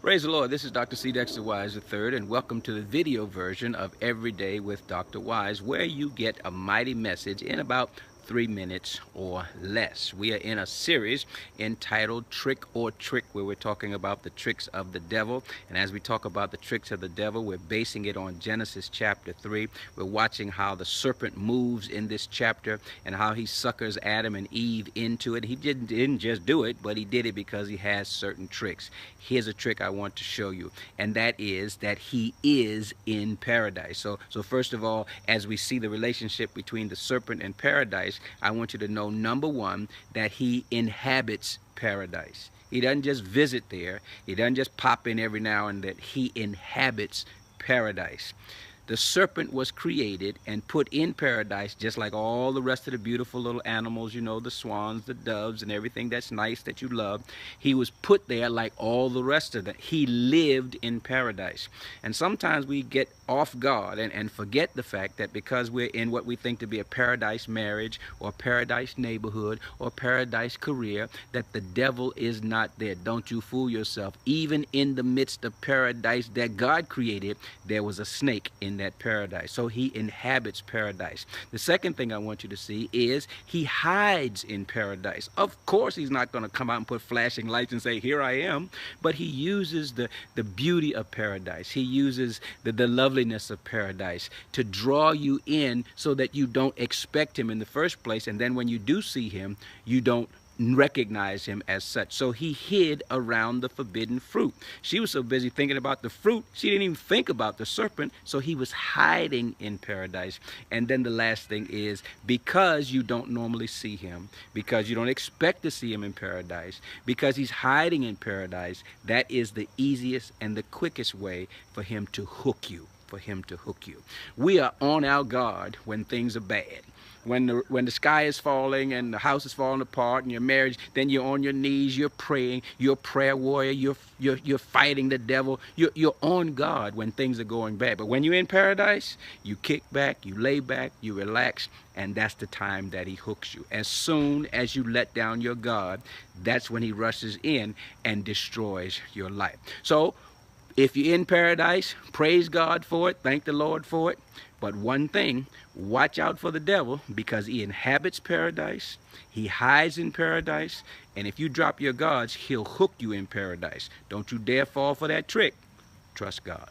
Praise the Lord. This is Dr. C. Dexter Wise III, and welcome to the video version of Every Day with Dr. Wise, where you get a mighty message in about 3 minutes or less. We are in a series entitled Trick or Trick, where we're talking about the tricks of the devil. And as we talk about the tricks of the devil, we're basing it on Genesis chapter 3. We're watching how the serpent moves in this chapter and how he suckers Adam and Eve into it. He didn't just do it, but he did it because he has certain tricks. Here's a trick I want to show you, and that is that he is in paradise. So first of all, as we see the relationship between the serpent and paradise, I want you to know, number one, that he inhabits paradise. He doesn't just visit there. He doesn't just pop in every now and then. He inhabits paradise. The serpent was created and put in paradise just like all the rest of the beautiful little animals, you know, the swans, the doves, and everything that's nice that you love. He was put there like all the rest of them. He lived in paradise. And sometimes we get off guard and forget the fact that because we're in what we think to be a paradise marriage or paradise neighborhood or paradise career, that the devil is not there. Don't you fool yourself. Even in the midst of paradise that God created, there was a snake in that paradise. So he inhabits paradise. The second thing I want you to see is he hides in paradise. Of course, he's not going to come out and put flashing lights and say, "Here I am," but he uses the beauty of paradise. He uses the loveliness of paradise to draw you in so that you don't expect him in the first place, and then when you do see him, you don't recognize him as such. So he hid around the forbidden fruit. She was so busy thinking about the fruit, she didn't even think about the serpent, so he was hiding in paradise. And then the last thing is, because you don't normally see him, because you don't expect to see him in paradise, because he's hiding in paradise, that is the easiest and the quickest way for him to hook you. We are on our guard when things are bad. When the sky is falling and the house is falling apart and your marriage, then you're on your knees, you're praying, you're a prayer warrior, you're fighting the devil, you're on guard when things are going bad. But when you're in paradise, you kick back, you lay back, you relax, and that's the time that he hooks you. As soon as you let down your guard, that's when he rushes in and destroys your life. So if you're in paradise, praise God for it, thank the Lord for it. But one thing, watch out for the devil, because he inhabits paradise, he hides in paradise, and if you drop your guards, he'll hook you in paradise. Don't you dare fall for that trick. Trust God.